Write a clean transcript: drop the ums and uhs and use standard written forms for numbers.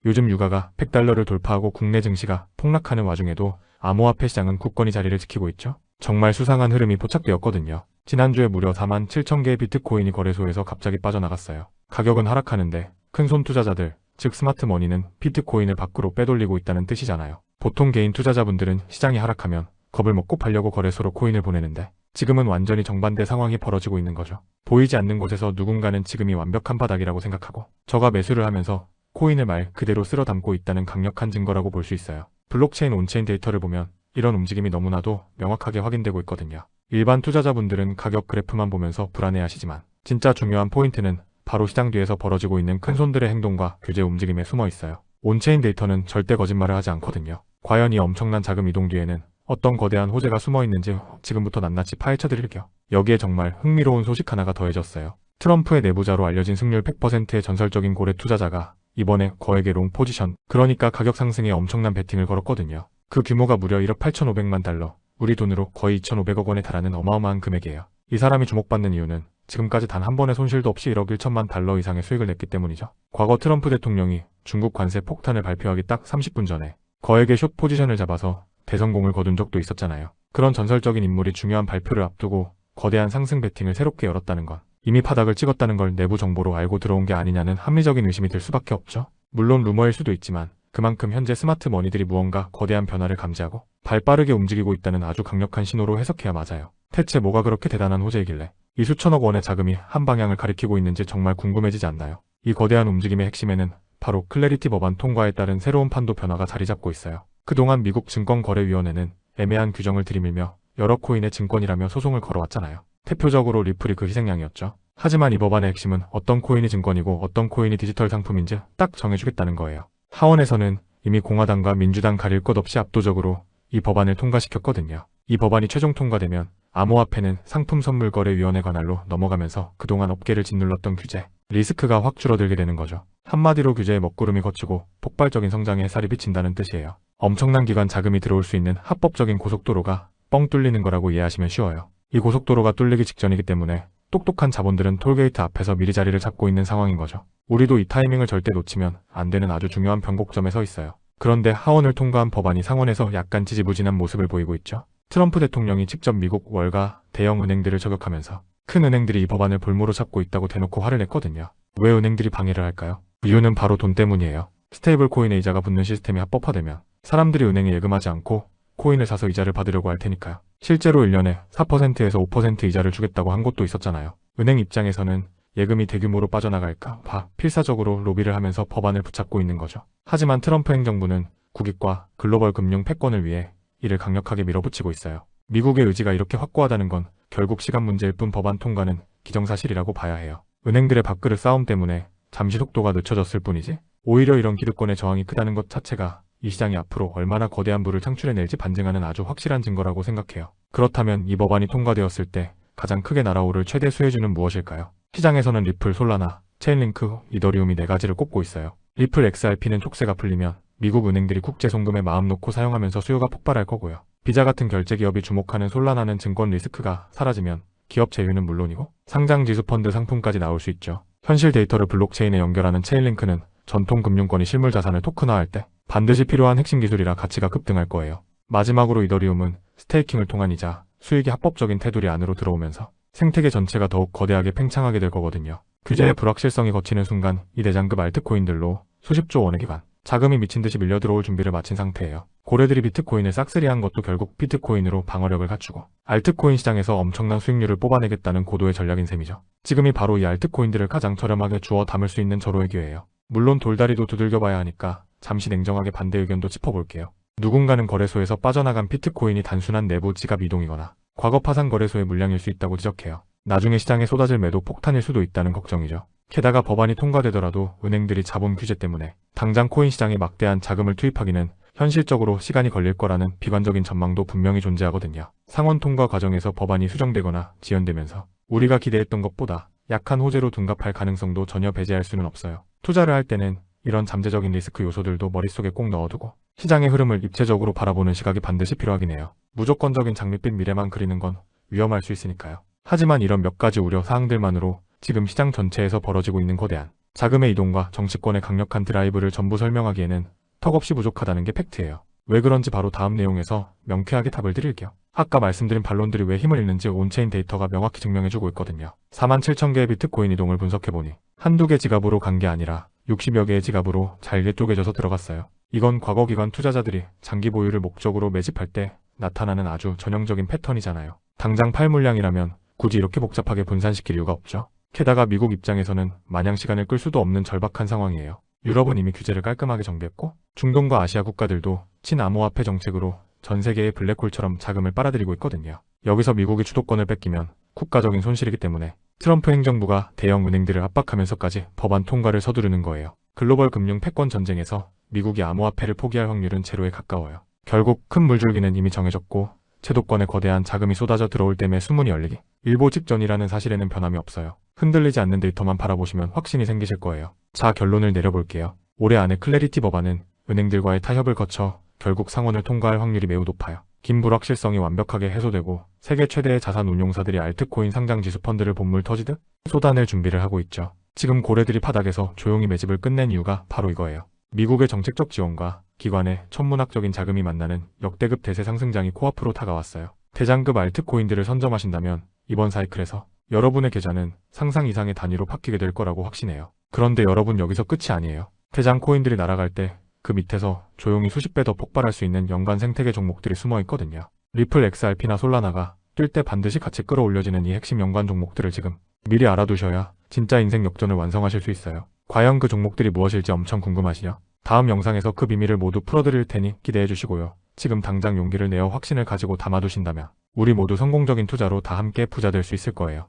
요즘 유가가 100달러를 돌파하고 국내 증시가 폭락하는 와중에도 암호화폐 시장은 굳건히 자리를 지키고 있죠. 정말 수상한 흐름이 포착되었거든요. 지난주에 무려 4만 7천 개의 비트코인이 거래소에서 갑자기 빠져나갔어요. 가격은 하락하는데 큰손 투자자들, 즉 스마트머니는 비트코인을 밖으로 빼돌리고 있다는 뜻이잖아요. 보통 개인 투자자분들은 시장이 하락하면 겁을 먹고 팔려고 거래소로 코인을 보내는데 지금은 완전히 정반대 상황이 벌어지고 있는 거죠. 보이지 않는 곳에서 누군가는 지금이 완벽한 바닥이라고 생각하고 저가 매수를 하면서 코인을 말 그대로 쓸어 담고 있다는 강력한 증거라고 볼 수 있어요. 블록체인 온체인 데이터를 보면 이런 움직임이 너무나도 명확하게 확인되고 있거든요. 일반 투자자분들은 가격 그래프만 보면서 불안해하시지만 진짜 중요한 포인트는 바로 시장 뒤에서 벌어지고 있는 큰손들의 행동과 규제 움직임에 숨어 있어요. 온체인 데이터는 절대 거짓말을 하지 않거든요. 과연 이 엄청난 자금 이동 뒤에는 어떤 거대한 호재가 숨어 있는지 지금부터 낱낱이 파헤쳐 드릴게요. 여기에 정말 흥미로운 소식 하나가 더해졌어요. 트럼프의 내부자로 알려진 승률 100%의 전설적인 고래 투자자가 이번에 거액의 롱 포지션, 그러니까 가격 상승에 엄청난 베팅을 걸었거든요. 그 규모가 무려 1억 8,500만 달러, 우리 돈으로 거의 2,500억 원에 달하는 어마어마한 금액이에요. 이 사람이 주목받는 이유는 지금까지 단 한 번의 손실도 없이 1억 1천만 달러 이상의 수익을 냈기 때문이죠. 과거 트럼프 대통령이 중국 관세 폭탄을 발표하기 딱 30분 전에 거액의 숏 포지션을 잡아서 대성공을 거둔 적도 있었잖아요. 그런 전설적인 인물이 중요한 발표를 앞두고 거대한 상승 베팅을 새롭게 열었다는 건 이미 바닥을 찍었다는 걸 내부 정보로 알고 들어온 게 아니냐는 합리적인 의심이 들 수밖에 없죠. 물론 루머일 수도 있지만 그만큼 현재 스마트 머니들이 무언가 거대한 변화를 감지하고 발빠르게 움직이고 있다는 아주 강력한 신호로 해석해야 맞아요. 대체 뭐가 그렇게 대단한 호재이길래 이 수천억 원의 자금이 한 방향을 가리키고 있는지 정말 궁금해지지 않나요? 이 거대한 움직임의 핵심에는 바로 클래리티 법안 통과에 따른 새로운 판도 변화가 자리 잡고 있어요. 그동안 미국 증권거래위원회는 애매한 규정을 들이밀며 여러 코인의 증권이라며 소송을 걸어왔잖아요. 대표적으로 리플이 그 희생양이었죠. 하지만 이 법안의 핵심은 어떤 코인이 증권이고 어떤 코인이 디지털 상품인지 딱 정해주겠다는 거예요. 하원에서는 이미 공화당과 민주당 가릴 것 없이 압도적으로 이 법안을 통과시켰거든요. 이 법안이 최종 통과되면 암호화폐는 상품선물거래위원회 관할로 넘어가면서 그동안 업계를 짓눌렀던 규제, 리스크가 확 줄어들게 되는 거죠. 한마디로 규제의 먹구름이 걷히고 폭발적인 성장에 햇살이 비친다는 뜻이에요. 엄청난 기관 자금이 들어올 수 있는 합법적인 고속도로가 뻥 뚫리는 거라고 이해하시면 쉬워요. 이 고속도로가 뚫리기 직전이기 때문에 똑똑한 자본들은 톨게이트 앞에서 미리 자리를 잡고 있는 상황인 거죠. 우리도 이 타이밍을 절대 놓치면 안 되는 아주 중요한 변곡점에 서 있어요. 그런데 하원을 통과한 법안이 상원에서 약간 지지부진한 모습을 보이고 있죠. 트럼프 대통령이 직접 미국 월가 대형 은행들을 저격하면서 큰 은행들이 이 법안을 볼모로 잡고 있다고 대놓고 화를 냈거든요. 왜 은행들이 방해를 할까요? 이유는 바로 돈 때문이에요. 스테이블 코인에 이자가 붙는 시스템이 합법화되면 사람들이 은행에 예금하지 않고 코인을 사서 이자를 받으려고 할 테니까요. 실제로 1년에 4%에서 5% 이자를 주겠다고 한 곳도 있었잖아요. 은행 입장에서는 예금이 대규모로 빠져나갈까 봐 필사적으로 로비를 하면서 법안을 붙잡고 있는 거죠. 하지만 트럼프 행정부는 국익과 글로벌 금융 패권을 위해 이를 강력하게 밀어붙이고 있어요. 미국의 의지가 이렇게 확고하다는 건 결국 시간 문제일 뿐 법안 통과는 기정사실이라고 봐야 해요. 은행들의 밥그릇 싸움 때문에 잠시 속도가 늦춰졌을 뿐이지 오히려 이런 기득권의 저항이 크다는 것 자체가 이 시장이 앞으로 얼마나 거대한 부를 창출해낼지 반증하는 아주 확실한 증거라고 생각해요. 그렇다면 이 법안이 통과되었을 때 가장 크게 날아오를 최대 수혜주는 무엇일까요? 시장에서는 리플, 솔라나, 체인링크, 이더리움이 4가지를 꼽고 있어요. 리플 XRP는 촉세가 풀리면 미국 은행들이 국제 송금에 마음 놓고 사용하면서 수요가 폭발할 거고요. 비자 같은 결제 기업이 주목하는 솔라나는 증권 리스크가 사라지면 기업 제휴는 물론이고 상장 지수 펀드 상품까지 나올 수 있죠. 현실 데이터를 블록체인에 연결하는 체인링크는 전통 금융권이 실물 자산을 토큰화할 때 반드시 필요한 핵심 기술이라 가치가 급등할 거예요. 마지막으로 이더리움은 스테이킹을 통한 이자, 수익이 합법적인 테두리 안으로 들어오면서 생태계 전체가 더욱 거대하게 팽창하게 될 거거든요. 규제의 불확실성이 걷히는 순간 이 대장급 알트코인들로 수십조 원의 기관, 자금이 미친 듯이 밀려 들어올 준비를 마친 상태예요. 고래들이 비트코인을 싹쓸이한 것도 결국 비트코인으로 방어력을 갖추고 알트코인 시장에서 엄청난 수익률을 뽑아내겠다는 고도의 전략인 셈이죠. 지금이 바로 이 알트코인들을 가장 저렴하게 주워 담을 수 있는 절호의 기회예요. 물론 돌다리도 두들겨봐야 하니까 잠시 냉정하게 반대 의견도 짚어볼게요. 누군가는 거래소에서 빠져나간 비트코인이 단순한 내부 지갑 이동이거나 과거 파산 거래소의 물량일 수 있다고 지적해요. 나중에 시장에 쏟아질 매도 폭탄일 수도 있다는 걱정이죠. 게다가 법안이 통과되더라도 은행들이 자본 규제 때문에 당장 코인 시장에 막대한 자금을 투입하기는 현실적으로 시간이 걸릴 거라는 비관적인 전망도 분명히 존재하거든요. 상원 통과 과정에서 법안이 수정되거나 지연되면서 우리가 기대했던 것보다 약한 호재로 둔갑할 가능성도 전혀 배제할 수는 없어요. 투자를 할 때는 이런 잠재적인 리스크 요소들도 머릿속에 꼭 넣어두고 시장의 흐름을 입체적으로 바라보는 시각이 반드시 필요하긴 해요. 무조건적인 장밋빛 미래만 그리는 건 위험할 수 있으니까요. 하지만 이런 몇 가지 우려 사항들만으로 지금 시장 전체에서 벌어지고 있는 거대한 자금의 이동과 정치권의 강력한 드라이브를 전부 설명하기에는 턱없이 부족하다는 게 팩트예요. 왜 그런지 바로 다음 내용에서 명쾌하게 답을 드릴게요. 아까 말씀드린 반론들이 왜 힘을 잃는지 온체인 데이터가 명확히 증명해주고 있거든요. 47,000개의 비트코인 이동을 분석해보니 한두 개 지갑으로 간 게 아니라 60여 개의 지갑으로 잘게 쪼개져서 들어갔어요. 이건 과거 기관 투자자들이 장기 보유를 목적으로 매집할 때 나타나는 아주 전형적인 패턴이잖아요. 당장 팔 물량이라면 굳이 이렇게 복잡하게 분산시킬 이유가 없죠. 게다가 미국 입장에서는 마냥 시간을 끌 수도 없는 절박한 상황이에요. 유럽은 이미 규제를 깔끔하게 정비했고 중동과 아시아 국가들도 친암호화폐 정책으로 전 세계의 블랙홀처럼 자금을 빨아들이고 있거든요. 여기서 미국이 주도권을 뺏기면 국가적인 손실이기 때문에 트럼프 행정부가 대형 은행들을 압박하면서까지 법안 통과를 서두르는 거예요. 글로벌 금융 패권 전쟁에서 미국이 암호화폐를 포기할 확률은 제로에 가까워요. 결국 큰 물줄기는 이미 정해졌고 채도권에 거대한 자금이 쏟아져 들어올 때에 수문이 열리기 일보 직전이라는 사실에는 변함이 없어요. 흔들리지 않는 데이터만 바라보시면 확신이 생기실 거예요. 자, 결론을 내려볼게요. 올해 안에 클래리티 법안은 은행들과의 타협을 거쳐 결국 상원을 통과할 확률이 매우 높아요. 긴 불확실성이 완벽하게 해소되고 세계 최대의 자산 운용사들이 알트코인 상장 지수 펀드를 본물 터지듯 쏟아낼 준비를 하고 있죠. 지금 고래들이 바닥에서 조용히 매집을 끝낸 이유가 바로 이거예요. 미국의 정책적 지원과 기관의 천문학적인 자금이 만나는 역대급 대세 상승장이 코앞으로 다가왔어요. 대장급 알트코인들을 선점하신다면 이번 사이클에서 여러분의 계좌는 상상 이상의 단위로 바뀌게 될 거라고 확신해요. 그런데 여러분, 여기서 끝이 아니에요. 대장 코인들이 날아갈 때 그 밑에서 조용히 수십 배 더 폭발할 수 있는 연관 생태계 종목들이 숨어 있거든요. 리플, XRP나 솔라나가 뛸 때 반드시 같이 끌어올려지는 이 핵심 연관 종목들을 지금 미리 알아두셔야 진짜 인생 역전을 완성하실 수 있어요. 과연 그 종목들이 무엇일지 엄청 궁금하시죠? 다음 영상에서 그 비밀을 모두 풀어드릴 테니 기대해 주시고요. 지금 당장 용기를 내어 확신을 가지고 담아두신다면 우리 모두 성공적인 투자로 다 함께 부자 될 수 있을 거예요.